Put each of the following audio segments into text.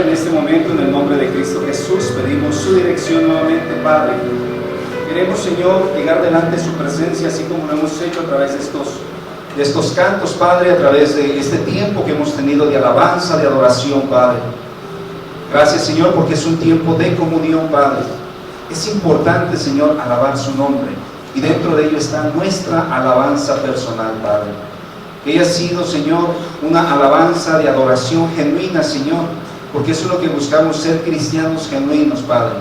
en este momento, en el nombre de Cristo Jesús, pedimos su dirección nuevamente, Padre. Queremos, Señor, llegar delante de su presencia, así como lo hemos hecho a través de estos cantos, Padre, a través de este tiempo que hemos tenido de alabanza, de adoración, Padre. Gracias, Señor, porque es un tiempo de comunión, Padre. Es importante, Señor, alabar su nombre, y dentro de ello está nuestra alabanza personal, Padre. Que haya sido, Señor, una alabanza de adoración genuina, Señor, porque eso es lo que buscamos, ser cristianos genuinos, Padre.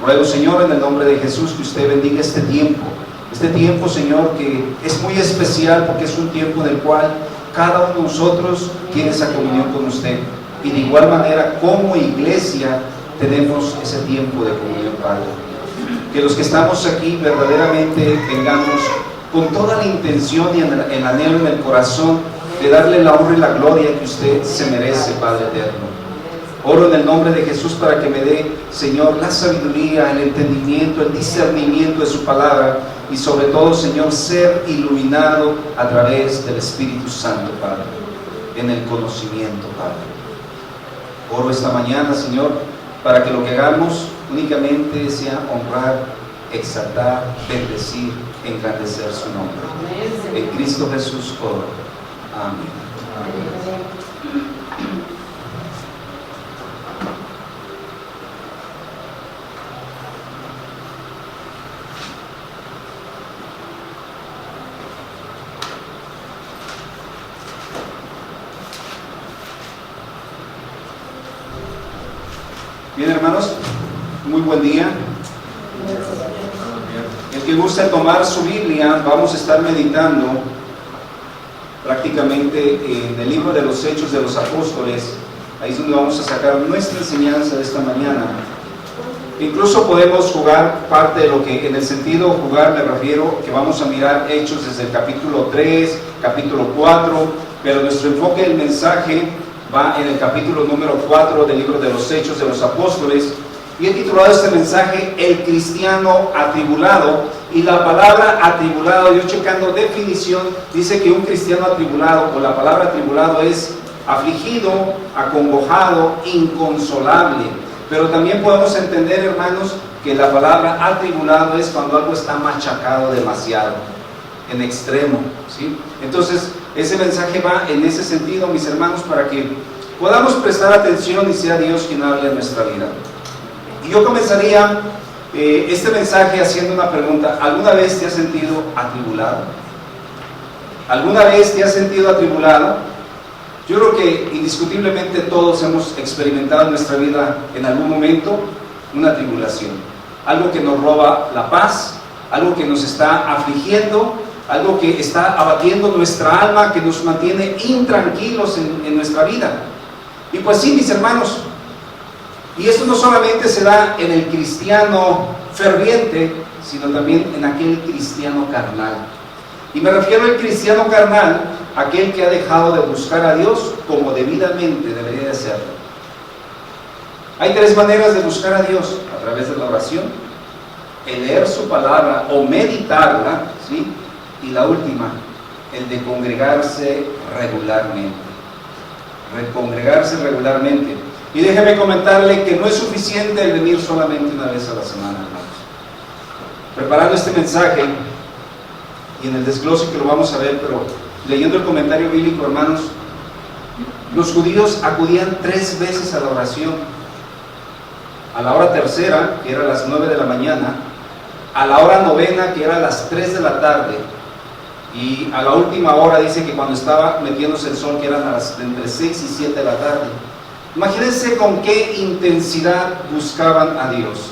Ruego, Señor, en el nombre de Jesús, que usted bendiga este tiempo, Señor, que es muy especial, porque es un tiempo en el cual cada uno de nosotros tiene esa comunión con usted, y de igual manera, como iglesia, tenemos ese tiempo de comunión, Padre. Que los que estamos aquí verdaderamente tengamos con toda la intención y el anhelo en el corazón de darle la honra y la gloria que usted se merece, Padre eterno. Oro en el nombre de Jesús para que me dé, Señor, la sabiduría, el entendimiento, el discernimiento de su palabra, y sobre todo, Señor, ser iluminado a través del Espíritu Santo, Padre, en el conocimiento, Padre. Oro esta mañana, Señor, para que lo que hagamos únicamente sea honrar, exaltar, bendecir, engrandecer su nombre. En Cristo Jesús oro. Amén. Bien, hermanos, muy buen día. El que guste tomar su Biblia, vamos a estar meditando prácticamente en el libro de los Hechos de los Apóstoles. Ahí es donde vamos a sacar nuestra enseñanza de esta mañana. Incluso podemos jugar parte de lo que, en el sentido jugar me refiero, que vamos a mirar Hechos desde el capítulo 3, capítulo 4, pero nuestro enfoque del mensaje va en el capítulo número 4 del libro de los Hechos de los Apóstoles. Y he titulado este mensaje El cristiano atribulado, y la palabra atribulado, yo checando definición, dice que un cristiano atribulado, o la palabra atribulado es afligido, acongojado, inconsolable. Pero también podemos entender, hermanos, que la palabra atribulado es cuando algo está machacado demasiado, en extremo, ¿sí? Entonces, ese mensaje va en ese sentido, mis hermanos, para que podamos prestar atención y sea Dios quien hable en nuestra vida. Y yo comenzaría este mensaje haciendo una pregunta. ¿Alguna vez te has sentido atribulado? ¿Alguna vez te has sentido atribulado? Yo creo que indiscutiblemente todos hemos experimentado en nuestra vida en algún momento una tribulación. Algo que nos roba la paz, algo que nos está afligiendo, algo que está abatiendo nuestra alma, que nos mantiene intranquilos en nuestra vida. Y pues sí, mis hermanos, y esto no solamente se da en el cristiano ferviente, sino también en aquel cristiano carnal. Y me refiero al cristiano carnal, aquel que ha dejado de buscar a Dios como debidamente debería de hacerlo. Hay tres maneras de buscar a Dios: a través de la oración, el leer su palabra o meditarla, ¿sí? Y la última, el de congregarse regularmente. Congregarse regularmente. Y déjeme comentarle que no es suficiente el venir solamente una vez a la semana, hermanos. Preparando este mensaje, y en el desglose que lo vamos a ver, pero leyendo el comentario bíblico, hermanos, los judíos acudían 3 veces a la oración: a la hora tercera, que era a las 9 de la mañana, a la hora novena, que era a las 3 de la tarde, y a la última hora, dice que cuando estaba metiéndose el sol, que eran entre 6 y 7 de la tarde. Imagínense con qué intensidad buscaban a Dios.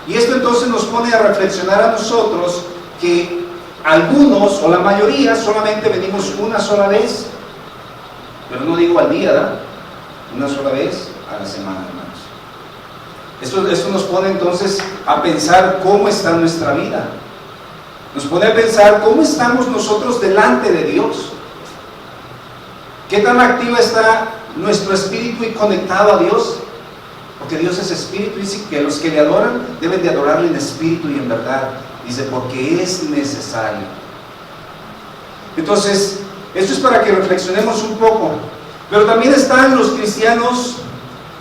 Y esto entonces nos pone a reflexionar a nosotros que algunos, o la mayoría, solamente venimos una sola vez, pero no digo al día, ¿verdad? Una sola vez a la semana, hermanos. Esto nos pone entonces a pensar cómo está nuestra vida. Nos pone a pensar cómo estamos nosotros delante de Dios. ¿Qué tan activa está nuestro espíritu y conectado a Dios? Porque Dios es espíritu, y dice que los que le adoran deben de adorarle en espíritu y en verdad. Dice, porque es necesario. Entonces, esto es para que reflexionemos un poco. Pero también están los cristianos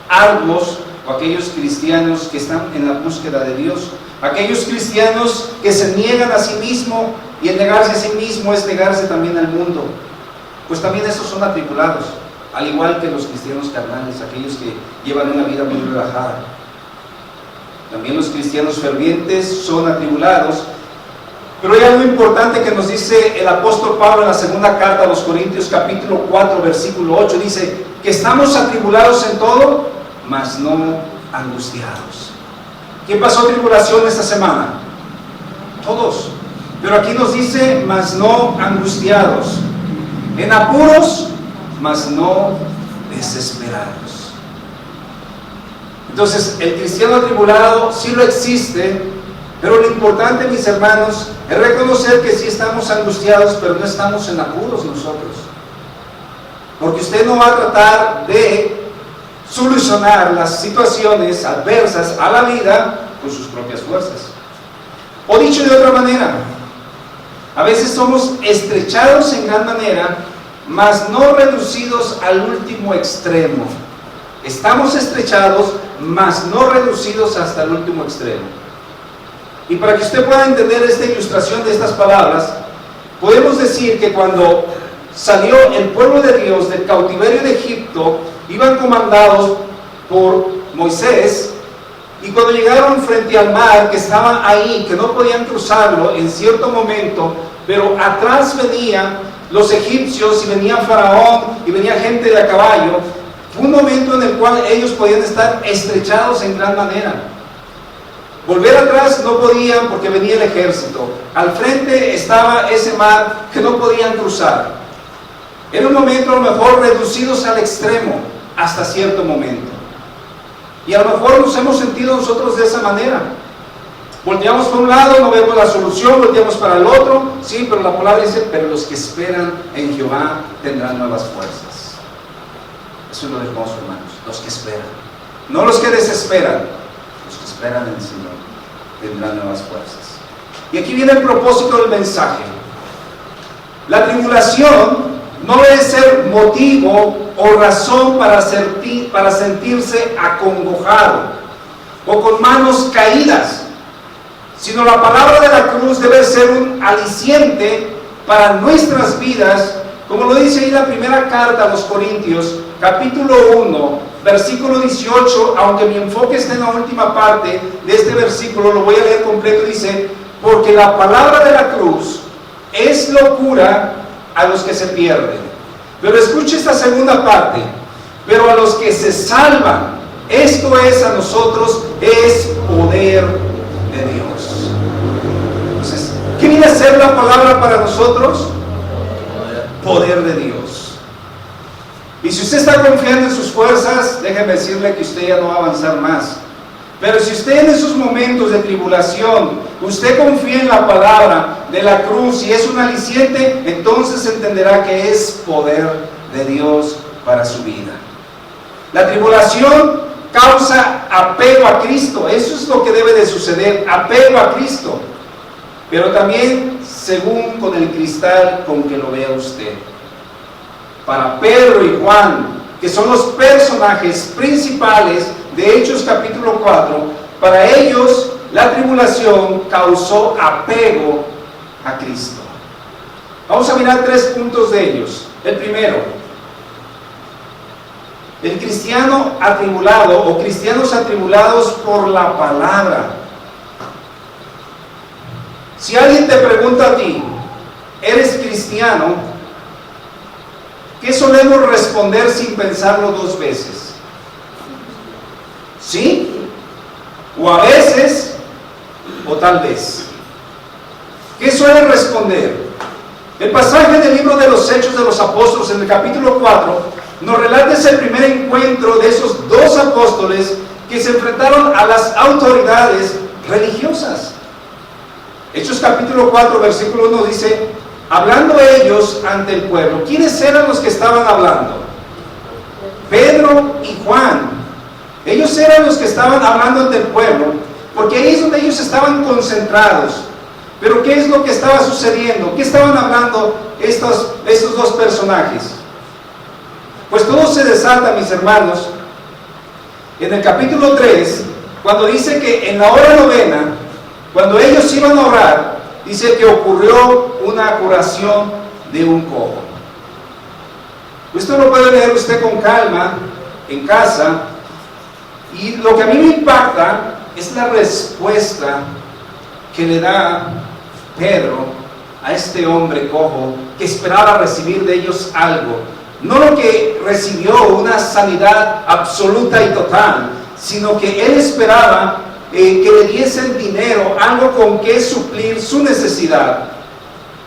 arduos, o aquellos cristianos que están en la búsqueda de Dios, aquellos cristianos que se niegan a sí mismo, y el negarse a sí mismo es negarse también al mundo, pues también esos son atribulados, al igual que los cristianos carnales, aquellos que llevan una vida muy relajada. También los cristianos fervientes son atribulados, pero hay algo importante que nos dice el apóstol Pablo en la segunda carta a los Corintios, capítulo 4, versículo 8, dice que estamos atribulados en todo, mas no angustiados. ¿Quién pasó tribulación esta semana? Todos. Pero aquí nos dice, mas no angustiados. En apuros, mas no desesperados. Entonces, el cristiano atribulado sí lo existe, pero lo importante, mis hermanos, es reconocer que sí estamos angustiados, pero no estamos en apuros nosotros. Porque usted no va a tratar de solucionar las situaciones adversas a la vida con sus propias fuerzas. O dicho de otra manera, a veces somos estrechados en gran manera, mas no reducidos al último extremo. Estamos estrechados, mas no reducidos hasta el último extremo. Y para que usted pueda entender esta ilustración de estas palabras, podemos decir que cuando salió el pueblo de Dios del cautiverio de Egipto, iban comandados por Moisés, y cuando llegaron frente al mar, que estaba ahí, que no podían cruzarlo en cierto momento, pero atrás venían los egipcios, y venía Faraón, y venía gente de a caballo, fue un momento en el cual ellos podían estar estrechados en gran manera. Volver atrás no podían porque venía el ejército. Al frente estaba ese mar que no podían cruzar. Era un momento a lo mejor reducidos al extremo, hasta cierto momento. Y a lo mejor nos hemos sentido nosotros de esa manera. Volteamos para un lado, no vemos la solución, volteamos para el otro, sí, pero la palabra dice, pero los que esperan en Jehová tendrán nuevas fuerzas. Eso es lo hermoso, hermanos, los que esperan. No los que desesperan, los que esperan en el Señor tendrán nuevas fuerzas. Y aquí viene el propósito del mensaje. La tribulación no debe ser motivo o razón para sentirse acongojado o con manos caídas, sino la palabra de la cruz debe ser un aliciente para nuestras vidas, como lo dice ahí la primera carta a los Corintios, capítulo 1, versículo 18, aunque mi enfoque está en la última parte de este versículo, lo voy a leer completo, dice, porque la palabra de la cruz es locura a los que se pierden. Pero escuche esta segunda parte, pero a los que se salvan, esto es a nosotros, es poder de Dios. Entonces, ¿qué viene a ser la palabra para nosotros? Poder de Dios. Y si usted está confiando en sus fuerzas, déjeme decirle que usted ya no va a avanzar más. Pero si usted en esos momentos de tribulación, usted confía en la palabra de la cruz y es un aliciente, entonces entenderá que es poder de Dios para su vida. La tribulación causa apego a Cristo, eso es lo que debe de suceder, apego a Cristo. Pero también según con el cristal con que lo vea usted. Para Pedro y Juan, que son los personajes principales de Hechos capítulo 4, para ellos la tribulación causó apego a Cristo. Vamos a mirar 3 puntos de ellos. El primero, el cristiano atribulado o cristianos atribulados por la palabra. Si alguien te pregunta a ti, ¿eres cristiano? ¿Qué solemos responder sin pensarlo 2 veces? ¿Sí? O a veces, o tal vez. ¿Qué suele responder? El pasaje del libro de los Hechos de los Apóstoles, en el capítulo 4, nos relata ese primer encuentro de esos 2 apóstoles que se enfrentaron a las autoridades religiosas. Hechos capítulo 4, versículo 1 dice, hablando ellos ante el pueblo. ¿Quiénes eran los que estaban hablando? Pedro y Juan. Ellos eran los que estaban hablando ante el pueblo, porque ahí es donde ellos estaban concentrados. Pero ¿qué es lo que estaba sucediendo? ¿Qué estaban hablando estos 2 personajes? Pues todo se desata, mis hermanos, En el capítulo 3, cuando dice que en la hora novena, cuando ellos iban a orar, dice que ocurrió una curación de un cojo. Esto lo puede leer usted con calma en casa, y lo que a mí me impacta es la respuesta que le da Pedro a este hombre cojo que esperaba recibir de ellos algo. No lo que recibió, una sanidad absoluta y total, sino que él esperaba que le diesen dinero, algo con que suplir su necesidad.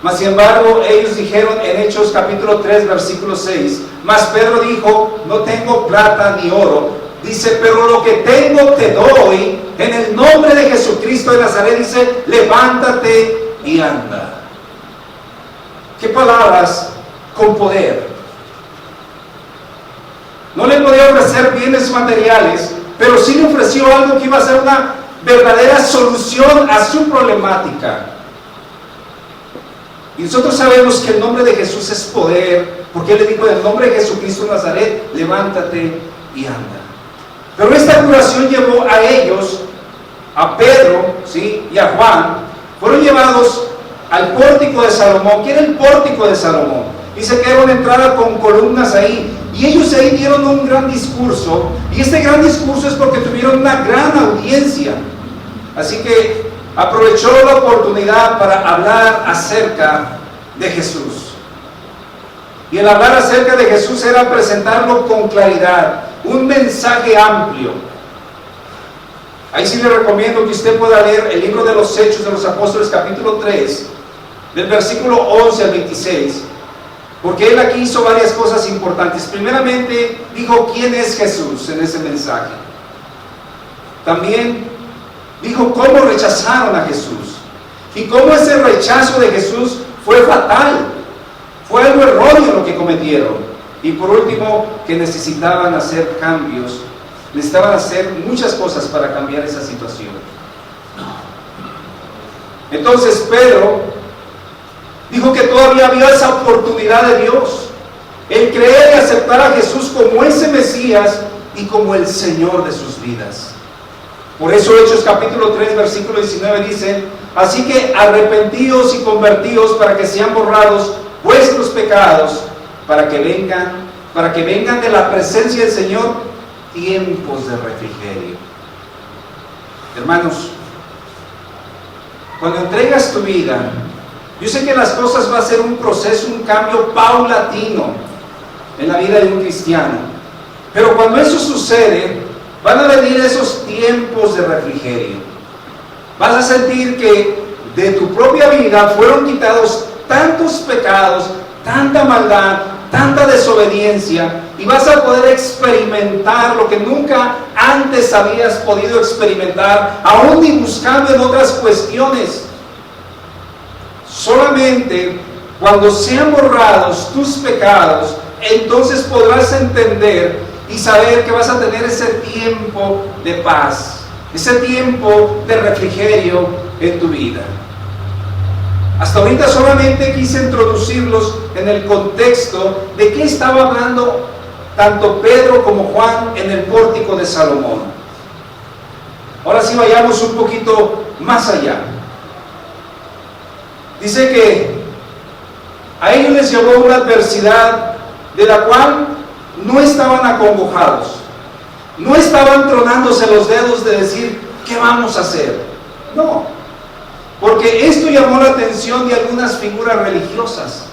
Mas sin embargo, ellos dijeron en Hechos capítulo 3, versículo 6, mas Pedro dijo, no tengo plata ni oro. Dice, pero lo que tengo te doy, en el nombre de Jesucristo de Nazaret. Dice, levántate y anda. ¿Qué palabras con poder? No le podía ofrecer bienes materiales, pero sí le ofreció algo que iba a ser una verdadera solución a su problemática. Y nosotros sabemos que el nombre de Jesús es poder, porque Él le dijo, en el nombre de Jesucristo de Nazaret, levántate y anda. Pero esta curación llevó a ellos, a Pedro, ¿sí?, y a Juan, fueron llevados al pórtico de Salomón. ¿Qué era el pórtico de Salomón? Dice que era una entrada con columnas ahí, y ellos ahí dieron un gran discurso, y este gran discurso es porque tuvieron una gran audiencia. Así que aprovechó la oportunidad para hablar acerca de Jesús. Y el hablar acerca de Jesús era presentarlo con claridad, un mensaje amplio. Ahí sí le recomiendo que usted pueda leer el libro de los Hechos de los Apóstoles, capítulo 3, del versículo 11 al 26, porque él aquí hizo varias cosas importantes. Primeramente, dijo quién es Jesús en ese mensaje. También dijo cómo rechazaron a Jesús y cómo ese rechazo de Jesús fue fatal, fue algo erróneo lo que cometieron. Y por último, que necesitaban hacer cambios, necesitaban hacer muchas cosas para cambiar esa situación. Entonces Pedro dijo que todavía había esa oportunidad de Dios, el creer y aceptar a Jesús como ese Mesías y como el Señor de sus vidas. Por eso Hechos capítulo 3, versículo 19 dice, así que arrepentíos y convertíos para que sean borrados vuestros pecados, para que vengan de la presencia del Señor tiempos de refrigerio. Hermanos, cuando entregas tu vida, yo sé que las cosas va a ser un proceso, un cambio paulatino en la vida de un cristiano, pero cuando eso sucede, van a venir esos tiempos de refrigerio. Vas a sentir que de tu propia vida fueron quitados tantos pecados, tanta maldad, tanta desobediencia, y vas a poder experimentar lo que nunca antes habías podido experimentar, aún ni buscando en otras cuestiones. Solamente cuando sean borrados tus pecados, entonces podrás entender y saber que vas a tener ese tiempo de paz, ese tiempo de refrigerio en tu vida. Hasta ahorita solamente quise introducirlos en el contexto de qué estaba hablando tanto Pedro como Juan en el pórtico de Salomón. Ahora sí vayamos un poquito más allá. Dice que a ellos les llevó una adversidad de la cual no estaban acongojados, no estaban tronándose los dedos de decir, ¿qué vamos a hacer? No, porque esto llamó la atención de algunas figuras religiosas.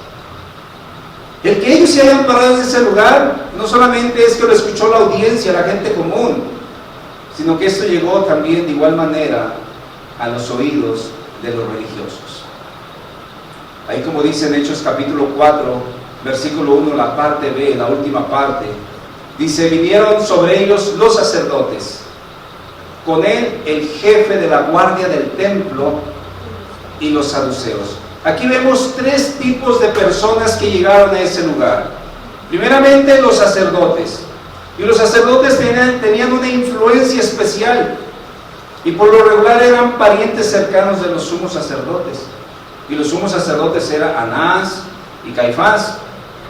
El que ellos se hayan parado en ese lugar, no solamente es que lo escuchó la audiencia, la gente común, sino que esto llegó también de igual manera a los oídos de los religiosos. Ahí, como dice en Hechos capítulo 4, versículo 1, la parte B, la última parte, dice, vinieron sobre ellos los sacerdotes, con él el jefe de la guardia del templo y los saduceos. Aquí vemos tres tipos de personas que llegaron a ese lugar. Primeramente los sacerdotes, y los sacerdotes tenían una influencia especial, y por lo regular eran parientes cercanos de los sumos sacerdotes, y los sumos sacerdotes eran Anás y Caifás.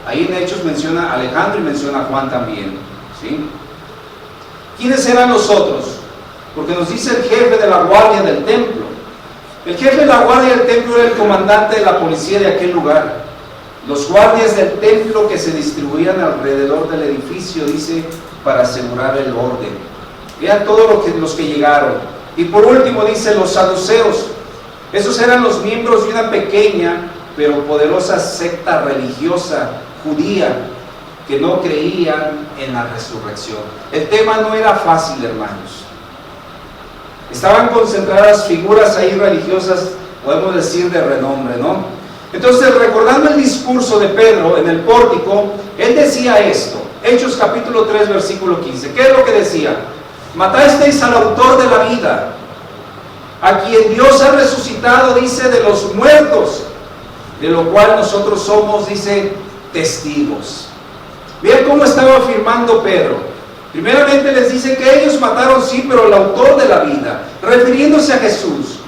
Ahí en Hechos menciona a Alejandro y menciona a Juan también, ¿sí? ¿Quiénes eran los otros? Porque nos dice el jefe de la guardia del templo. El jefe de la guardia del templo era el comandante de la policía de aquel lugar. Los guardias del templo que se distribuían alrededor del edificio, dice, para asegurar el orden. Vean todos los que llegaron. Y por último dice los saduceos. Esos eran los miembros de una pequeña pero poderosa secta religiosa judía que no creían en la resurrección. El tema no era fácil, hermanos. Estaban concentradas figuras ahí religiosas, podemos decir de renombre, ¿no? Entonces, recordando el discurso de Pedro en el pórtico, él decía esto, Hechos capítulo 3, versículo 15. ¿Qué es lo que decía? Matasteis al autor de la vida, a quien Dios ha resucitado, dice, de los muertos, de lo cual nosotros somos, dice, testigos. Vean cómo estaba afirmando Pedro. Primeramente les dice que ellos mataron, sí, pero el autor de la vida, refiriéndose a Jesús.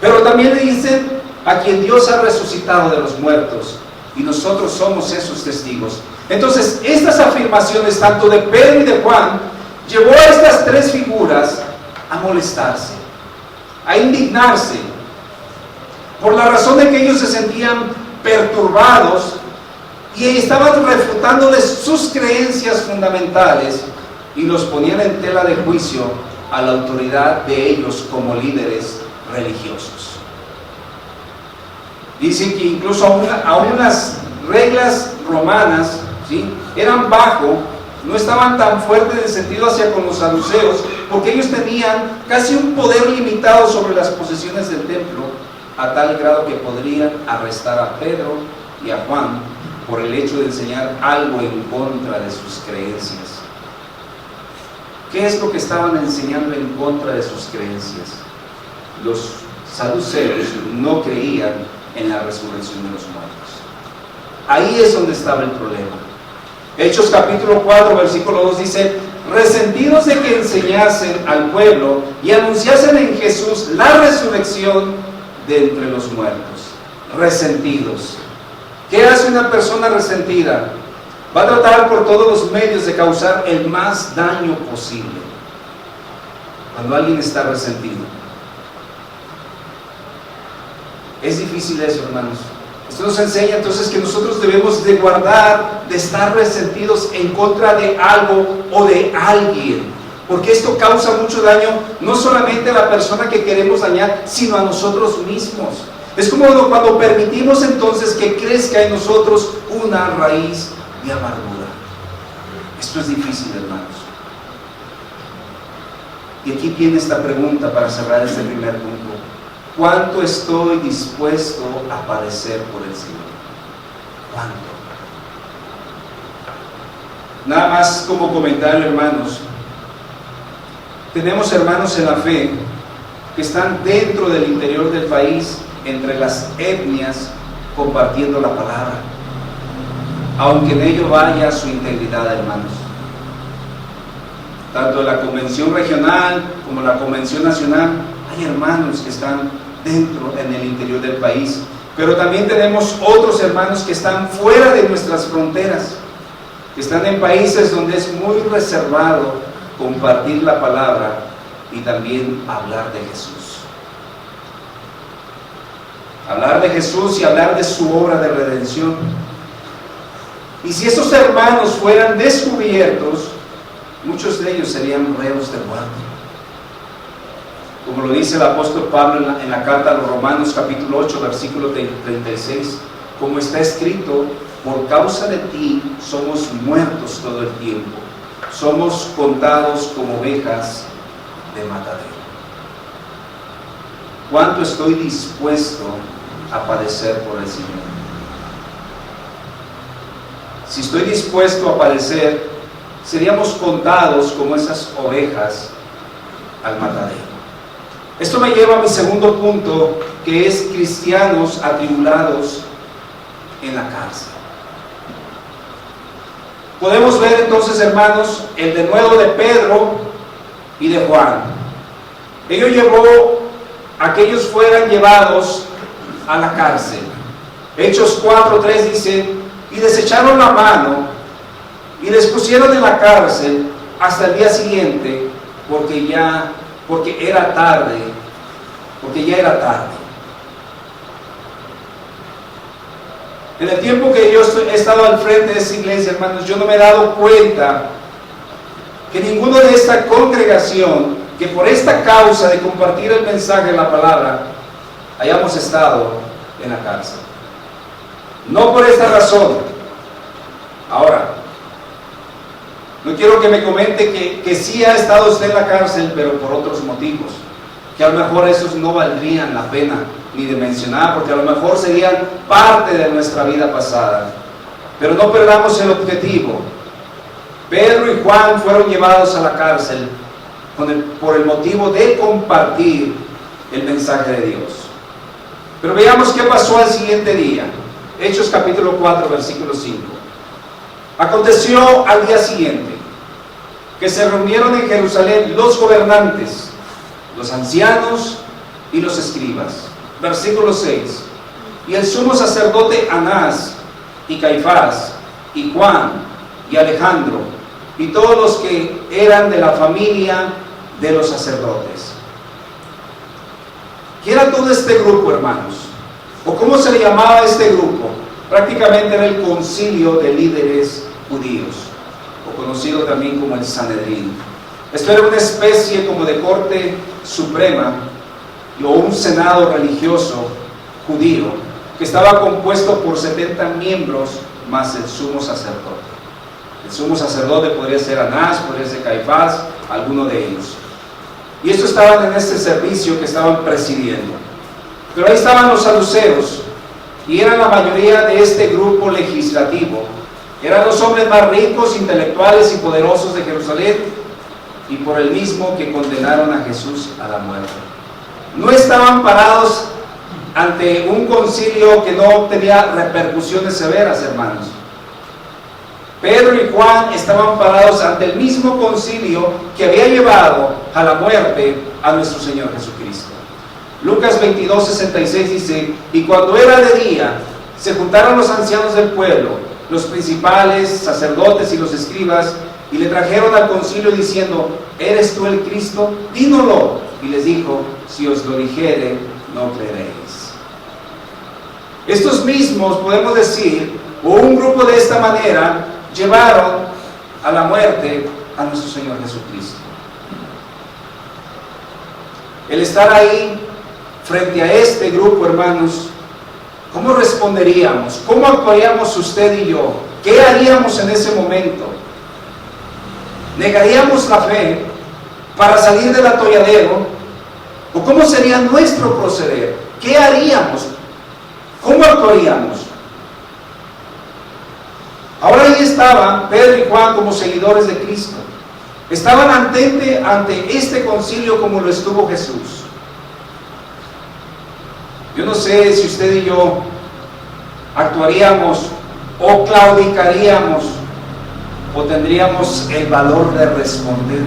Pero también le dicen a quien Dios ha resucitado de los muertos, y nosotros somos esos testigos. Entonces, estas afirmaciones, tanto de Pedro y de Juan, llevó a estas tres figuras a molestarse, a indignarse, por la razón de que ellos se sentían perturbados y estaban refutándoles sus creencias fundamentales y los ponían en tela de juicio a la autoridad de ellos como líderes religiosos. Dicen que incluso aún las reglas romanas, ¿sí?, eran bajo, no estaban tan fuertes en sentido hacia con los saduceos, porque ellos tenían casi un poder limitado sobre las posesiones del templo, a tal grado que podrían arrestar a Pedro y a Juan por el hecho de enseñar algo en contra de sus creencias. ¿Qué es lo que estaban enseñando en contra de sus creencias? Los saduceos no creían en la resurrección de los muertos. Ahí es donde estaba el problema. Hechos capítulo 4, versículo 2 dice: resentidos de que enseñasen al pueblo y anunciasen en Jesús la resurrección de entre los muertos. Resentidos. ¿Qué hace una persona resentida? Va a tratar por todos los medios de causar el más daño posible. Cuando alguien está resentido, es difícil eso, hermanos. Esto nos enseña entonces que nosotros debemos de guardar, de estar resentidos en contra de algo o de alguien, porque esto causa mucho daño, no solamente a la persona que queremos dañar, sino a nosotros mismos. Es como cuando permitimos entonces que crezca en nosotros una raíz de amargura. Esto es difícil, hermanos. Y aquí viene esta pregunta para cerrar este primer punto. ¿Cuánto estoy dispuesto a padecer por el Señor? ¿Cuánto? Nada más como comentario, hermanos. Tenemos hermanos en la fe que están dentro del interior del país, entre las etnias, compartiendo la palabra, aunque en ello vaya su integridad, hermanos. Tanto en la convención regional como en la convención nacional hay hermanos que están dentro, en el interior del país, pero también tenemos otros hermanos que están fuera de nuestras fronteras, que están en países donde es muy reservado compartir la palabra y también hablar de Jesús. Hablar de Jesús y hablar de su obra de redención. Y si esos hermanos fueran descubiertos, muchos de ellos serían reos de muerte. Como lo dice el apóstol Pablo en la carta a los Romanos capítulo 8, versículo 36, como está escrito: por causa de ti somos muertos todo el tiempo, somos contados como ovejas de matadero. ¿Cuánto estoy dispuesto a padecer por el Señor? Si estoy dispuesto a padecer, seríamos contados como esas ovejas al matadero. Esto me lleva a mi segundo punto, que es cristianos atribulados en la cárcel. Podemos ver entonces, hermanos, el denuedo de Pedro y de Juan. Ello llevó a que ellos fueran llevados a la cárcel. Hechos 4:3 dice: y les echaron la mano y les pusieron en la cárcel hasta el día siguiente, porque ya era tarde, porque ya era tarde. En el tiempo que yo he estado al frente de esta iglesia, hermanos, yo no me he dado cuenta que ninguno de esta congregación, que por esta causa de compartir el mensaje de la palabra, hayamos estado en la cárcel. No por esta razón. Ahora, no quiero que me comente que sí ha estado usted en la cárcel, pero por otros motivos, que a lo mejor esos no valdrían la pena ni de mencionar, porque a lo mejor serían parte de nuestra vida pasada. Pero no perdamos el objetivo. Pedro y Juan fueron llevados a la cárcel por el motivo de compartir el mensaje de Dios. Pero veamos qué pasó al siguiente día. Hechos capítulo 4, versículo 5. Aconteció al día siguiente que se reunieron en Jerusalén los gobernantes, los ancianos y los escribas. Versículo 6. Y el sumo sacerdote Anás y Caifás y Juan y Alejandro y todos los que eran de la familia de los sacerdotes. ¿Qué era todo este grupo, hermanos? ¿O cómo se le llamaba a este grupo? Prácticamente era el concilio de líderes judíos, o conocido también como el Sanedrín. Esto era una especie como de corte suprema o un senado religioso judío que estaba compuesto por 70 miembros más el sumo sacerdote. El sumo sacerdote podría ser Anás, podría ser Caifás, alguno de ellos. Y estos estaban en este servicio que estaban presidiendo. Pero ahí estaban los saduceos, y eran la mayoría de este grupo legislativo. Eran los hombres más ricos, intelectuales y poderosos de Jerusalén, y por el mismo que condenaron a Jesús a la muerte. No estaban parados ante un concilio que no tenía repercusiones severas, hermanos. Pedro y Juan estaban parados ante el mismo concilio que había llevado a la muerte a nuestro Señor Jesucristo. Lucas 22, 66 dice: y cuando era de día, se juntaron los ancianos del pueblo, los principales, sacerdotes y los escribas, y le trajeron al concilio diciendo: ¿eres tú el Cristo? Dínoslo. Y les dijo: si os lo dijere, no creeréis. Estos mismos, podemos decir, o un grupo de esta manera, llevaron a la muerte a nuestro Señor Jesucristo. El estar ahí frente a este grupo, hermanos, ¿cómo responderíamos? ¿Cómo actuaríamos usted y yo? ¿Qué haríamos en ese momento? ¿Negaríamos la fe para salir del atolladero? ¿O cómo sería nuestro proceder? ¿Qué haríamos? ¿Cómo actuaríamos? Ahora ahí estaban Pedro y Juan como seguidores de Cristo. Estaban ante este concilio como lo estuvo Jesús. Yo no sé si usted y yo actuaríamos o claudicaríamos o tendríamos el valor de responder.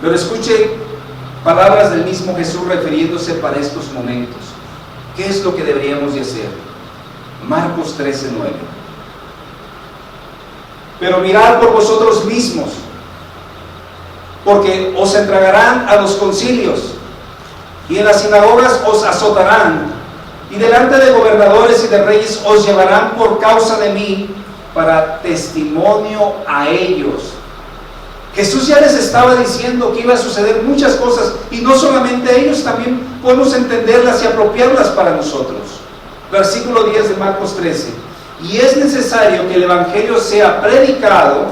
Pero escuche palabras del mismo Jesús refiriéndose para estos momentos. ¿Qué es lo que deberíamos de hacer? Marcos 13:9. Pero mirad por vosotros mismos, porque os entregarán a los concilios, y en las sinagogas os azotarán, y delante de gobernadores y de reyes os llevarán por causa de mí, para testimonio a ellos. Jesús ya les estaba diciendo que iba a suceder muchas cosas, y no solamente ellos, también podemos entenderlas y apropiarlas para nosotros. Versículo 10 de Marcos 13. Y es necesario que el Evangelio sea predicado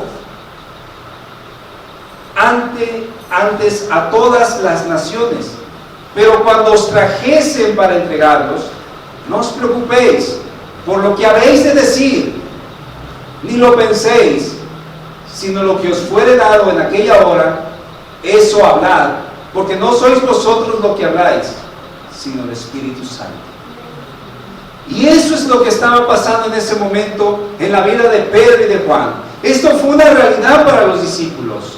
antes a todas las naciones. Pero cuando os trajesen para entregarlos, no os preocupéis por lo que habéis de decir, ni lo penséis, sino lo que os fuere dado en aquella hora, eso hablad, porque no sois vosotros lo que habláis, sino el Espíritu Santo. Y eso es lo que estaba pasando en ese momento en la vida de Pedro y de Juan. Esto fue una realidad para los discípulos.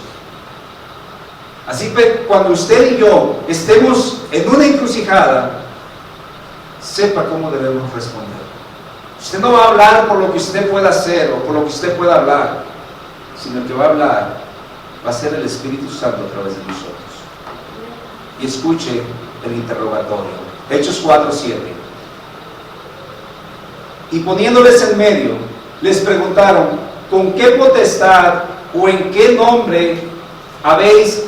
Así que cuando usted y yo estemos en una encrucijada, sepa cómo debemos responder. Usted no va a hablar por lo que usted pueda hacer o por lo que usted pueda hablar, sino el que va a hablar va a ser el Espíritu Santo a través de nosotros. Y escuche el interrogatorio. Hechos 4:7. Y poniéndoles en medio, les preguntaron: ¿con qué potestad o en qué nombre habéis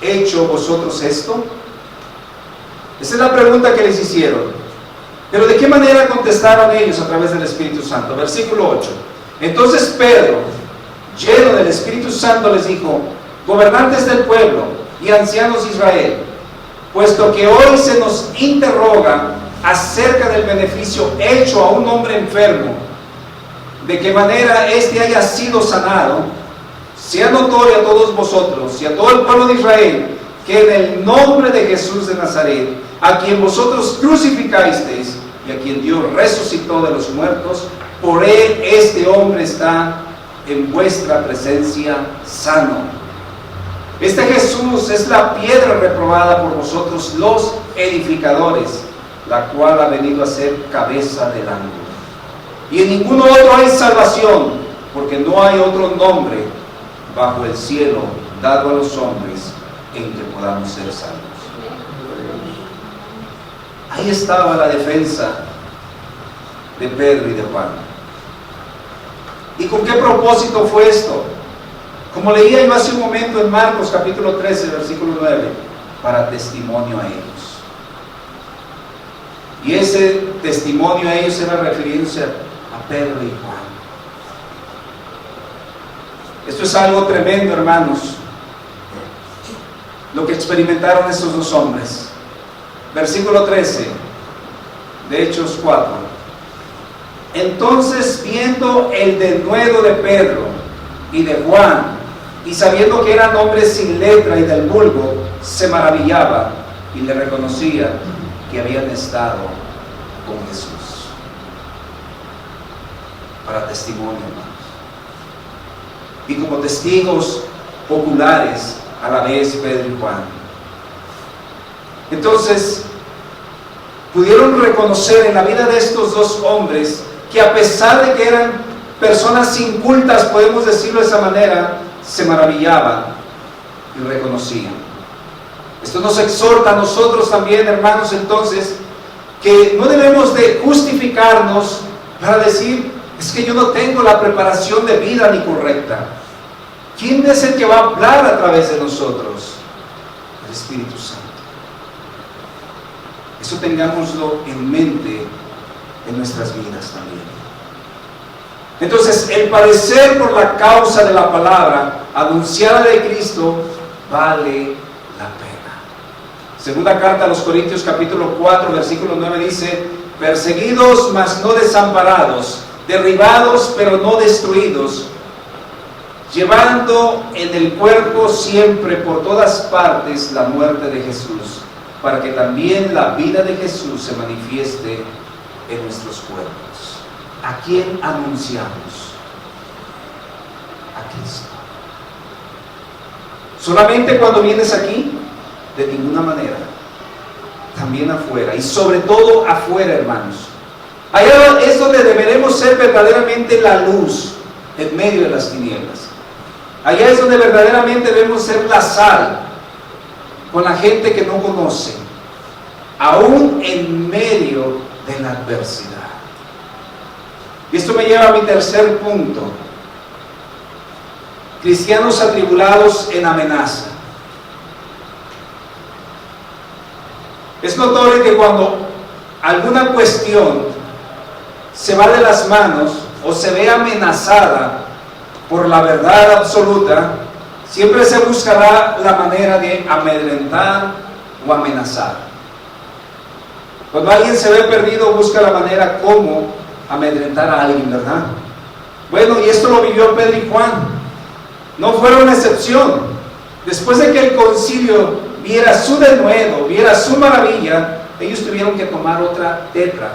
hecho vosotros esto? Esa es la pregunta que les hicieron. Pero ¿de qué manera contestaron ellos a través del Espíritu Santo? Versículo 8. Entonces Pedro, lleno del Espíritu Santo, les dijo: gobernantes del pueblo y ancianos de Israel, puesto que hoy se nos interroga acerca del beneficio hecho a un hombre enfermo, de qué manera éste haya sido sanado, sea notorio a todos vosotros y a todo el pueblo de Israel, que en el nombre de Jesús de Nazaret, a quien vosotros crucificasteis y a quien Dios resucitó de los muertos, por él este hombre está en vuestra presencia sano. Este Jesús es la piedra reprobada por vosotros los edificadores, la cual ha venido a ser cabeza del ángulo. Y en ningún otro hay salvación, porque no hay otro nombre bajo el cielo dado a los hombres en que podamos ser salvos. Ahí estaba la defensa de Pedro y de Juan. ¿Y con qué propósito fue esto? Como leía yo hace un momento en Marcos capítulo 13, versículo 9, para testimonio a ellos. Y ese testimonio a ellos era refiriéndose a Pedro y Juan. Esto es algo tremendo, hermanos, lo que experimentaron estos dos hombres. Versículo 13 de Hechos 4. Entonces, viendo el denuedo de Pedro y de Juan, y sabiendo que eran hombres sin letra y del vulgo, se maravillaba y le reconocía que habían estado con Jesús. Para testimonio, hermanos. Y como testigos oculares a la vez Pedro y Juan. Entonces, pudieron reconocer en la vida de estos dos hombres que, a pesar de que eran personas incultas, podemos decirlo de esa manera, se maravillaban y reconocían. Esto nos exhorta a nosotros también, hermanos, entonces, que no debemos de justificarnos para decir: es que yo no tengo la preparación de vida ni correcta. ¿Quién es el que va a hablar a través de nosotros? El Espíritu Santo. Eso tengámoslo en mente en nuestras vidas también. Entonces, el padecer por la causa de la palabra anunciada de Cristo vale la pena. Segunda carta a los Corintios capítulo 4 versículo 9 dice: perseguidos mas no desamparados, derribados pero no destruidos, llevando en el cuerpo siempre por todas partes la muerte de Jesús, para que también la vida de Jesús se manifieste en nuestros cuerpos. ¿A quién anunciamos? A Cristo. ¿Solamente cuando vienes aquí? De ninguna manera. También afuera, y sobre todo afuera, hermanos. Allá es donde deberemos ser verdaderamente la luz en medio de las tinieblas. Allá es donde verdaderamente debemos ser la sal con la gente que no conoce, aún en medio de la adversidad. Y esto me lleva a mi tercer punto: cristianos atribulados en amenaza. Es notorio que cuando alguna cuestión se va de las manos o se ve amenazada por la verdad absoluta, siempre se buscará la manera de amedrentar o amenazar. Cuando alguien se ve perdido, busca la manera como amedrentar a alguien, ¿verdad? Bueno, y esto lo vivió Pedro y Juan. No fueron excepción. Después de que el concilio viera su denuedo, viera su maravilla, ellos tuvieron que tomar otra tetra,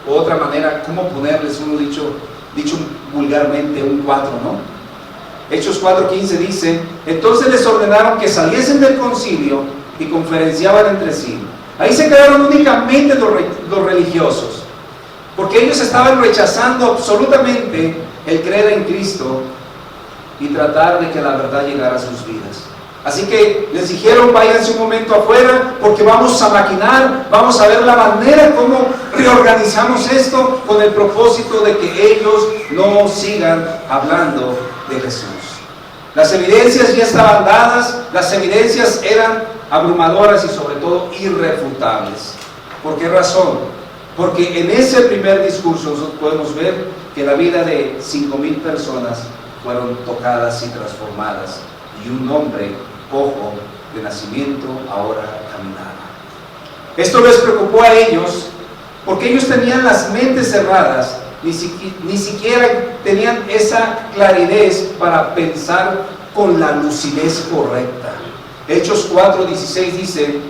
o otra manera, ¿cómo ponerles uno dicho vulgarmente, un 4, ¿no? Hechos 4:15 dice: entonces les ordenaron que saliesen del concilio y conferenciaban entre sí. Ahí se quedaron únicamente los religiosos, porque ellos estaban rechazando absolutamente el creer en Cristo y tratar de que la verdad llegara a sus vidas. Así que les dijeron, váyanse un momento afuera porque vamos a maquinar, vamos a ver la manera como reorganizamos esto con el propósito de que ellos no sigan hablando de Jesús. Las evidencias ya estaban dadas, las evidencias eran abrumadoras y sobre todo irrefutables. ¿Por qué razón? Porque en ese primer discurso nosotros podemos ver que la vida de 5,000 personas fueron tocadas y transformadas, y un hombre cojo de nacimiento ahora caminaba. Esto les preocupó a ellos porque ellos tenían las mentes cerradas, ni siquiera tenían esa claridad para pensar con la lucidez correcta. Hechos 4:16 dice,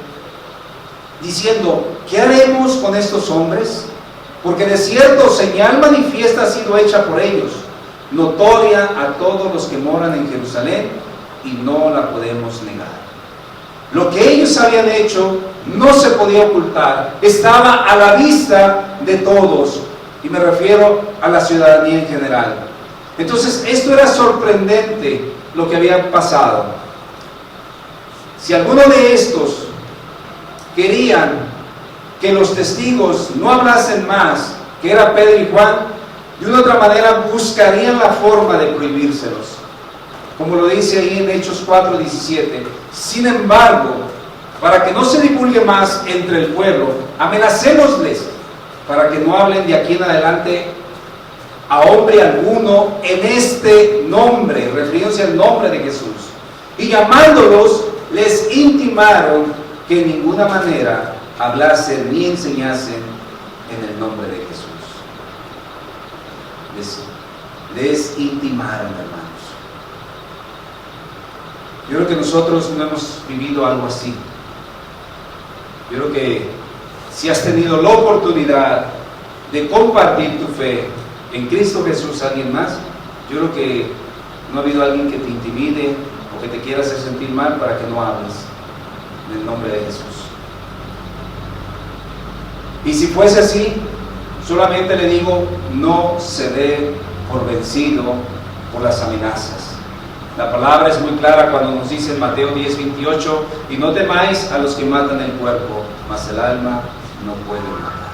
diciendo, ¿qué haremos con estos hombres? Porque de cierto señal manifiesta ha sido hecha por ellos, notoria a todos los que moran en Jerusalén, y no la podemos negar. Lo que ellos habían hecho no se podía ocultar, estaba a la vista de todos, y me refiero a la ciudadanía en general. Entonces esto era sorprendente lo que había pasado. Si alguno de estos querían que los testigos no hablasen más, que era Pedro y Juan, de una otra manera buscarían la forma de prohibírselos, como lo dice ahí en Hechos 4:17. Sin embargo, para que no se divulgue más entre el pueblo, amenacémosles para que no hablen de aquí en adelante a hombre alguno en este nombre, refiriéndose al nombre de Jesús. Y llamándolos, les intimaron que en ninguna manera hablasen ni enseñasen en el nombre de Jesús. Les intimaron, hermanos. Yo creo que nosotros no hemos vivido algo así. Yo creo que si has tenido la oportunidad de compartir tu fe en Cristo Jesús a alguien más, yo creo que no ha habido alguien que te intimide o que te quiera hacer sentir mal para que no hables en el nombre de Jesús. Y si fuese así, solamente le digo, no se dé por vencido por las amenazas. La palabra es muy clara cuando nos dice en Mateo 10:28, y no temáis a los que matan el cuerpo, mas el alma no puede matar.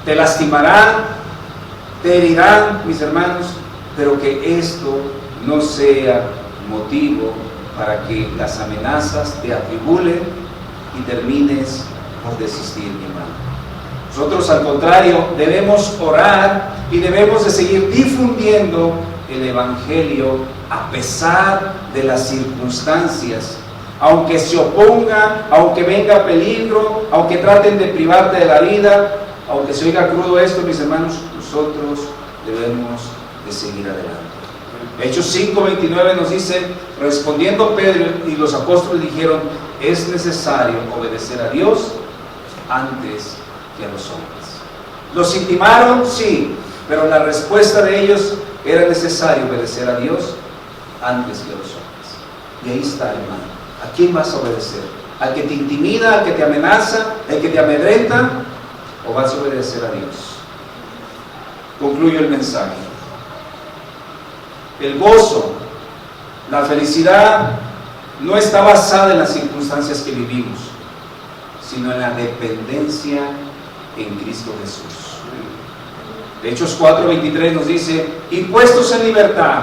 Te lastimarán, te herirán, mis hermanos, pero que esto no sea motivo para que las amenazas te atribulen y termines por desistir, mi hermano. Nosotros, al contrario, debemos orar y debemos de seguir difundiendo el Evangelio a pesar de las circunstancias, aunque se oponga, aunque venga peligro, aunque traten de privarte de la vida, aunque se oiga crudo esto, mis hermanos, nosotros debemos de seguir adelante. Hechos 5:29 nos dice, respondiendo Pedro y los apóstoles dijeron, es necesario obedecer a Dios antes que a los hombres. Los intimaron, sí, pero la respuesta de ellos era necesario obedecer a Dios antes que a los hombres. Y ahí está, hermano. ¿A quién vas a obedecer? ¿Al que te intimida, al que te amenaza, al que te amedrenta? ¿O vas a obedecer a Dios? Concluyo el mensaje. El gozo, la felicidad no está basada en las circunstancias que vivimos, sino en la dependencia en Cristo Jesús. Hechos 4:23 nos dice, y puestos en libertad,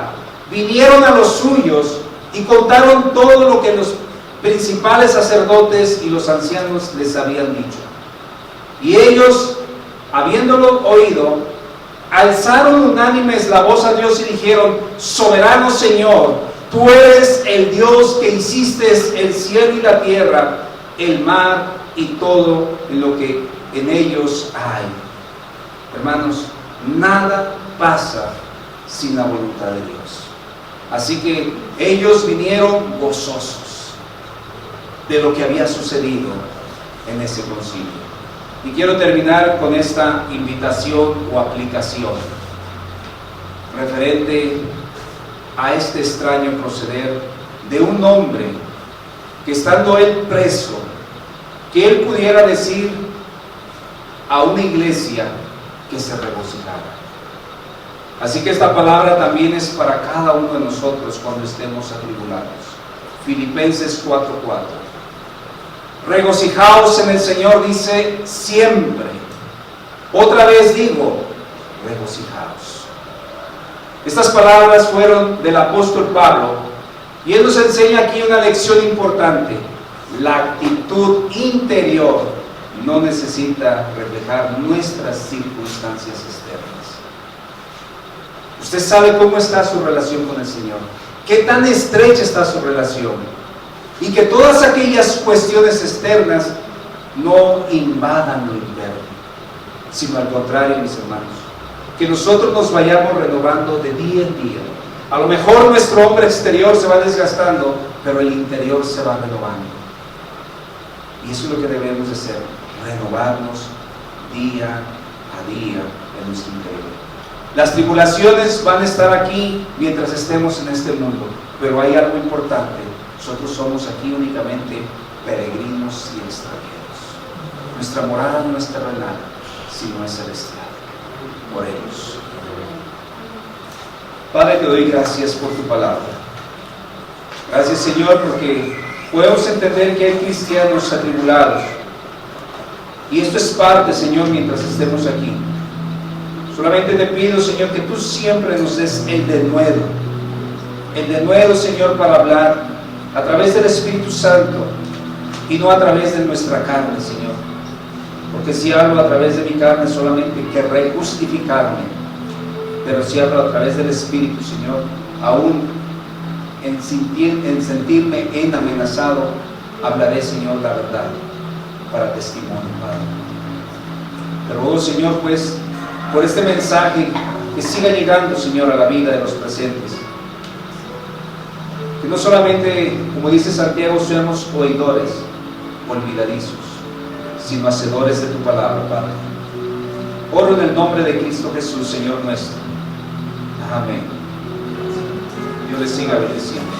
vinieron a los suyos y contaron todo lo que los principales sacerdotes y los ancianos les habían dicho. Y ellos, habiéndolo oído, alzaron unánimes la voz a Dios y dijeron, soberano Señor, tú eres el Dios que hiciste el cielo y la tierra, el mar y todo lo que en ellos hay. Hermanos, nada pasa sin la voluntad de Dios. Así que ellos vinieron gozosos de lo que había sucedido en ese concilio. Y quiero terminar con esta invitación o aplicación referente a este extraño proceder de un hombre que, estando él preso, que él pudiera decir a una iglesia que se regocijara. Así que esta palabra también es para cada uno de nosotros cuando estemos atribulados. Filipenses 4:4. Regocijaos en el Señor, dice siempre. Otra vez digo, regocijaos. Estas palabras fueron del apóstol Pablo y él nos enseña aquí una lección importante. La actitud interior no necesita reflejar nuestras circunstancias externas. Usted sabe cómo está su relación con el Señor, qué tan estrecha está su relación, y que todas aquellas cuestiones externas no invadan lo interno, sino al contrario, mis hermanos, que nosotros nos vayamos renovando de día en día. A lo mejor nuestro hombre exterior se va desgastando, pero el interior se va renovando. Y eso es lo que debemos de hacer, renovarnos día a día en nuestro interior. Las tribulaciones van a estar aquí mientras estemos en este mundo, pero hay algo importante: nosotros somos aquí únicamente peregrinos y extranjeros. Nuestra morada no es terrenal, sino es celestial. Oremos. Padre, te doy gracias por tu palabra. Gracias, Señor, porque podemos entender que hay cristianos atribulados, y esto es parte, Señor, mientras estemos aquí. Solamente te pido, Señor, que tú siempre nos des el denuedo, Señor, para hablar a través del Espíritu Santo y no a través de nuestra carne, Señor. Porque si hablo a través de mi carne, solamente querré justificarme, pero si hablo a través del Espíritu, Señor, aún en sentirme amenazado, hablaré, Señor, la verdad para testimonio, Padre. Pero, oh Señor, pues, por este mensaje que siga llegando, Señor, a la vida de los presentes. Que no solamente, como dice Santiago, seamos oidores olvidadizos, sino hacedores de tu palabra, Padre. Oro en el nombre de Cristo Jesús, Señor nuestro. Amén. Dios les siga bendiciendo.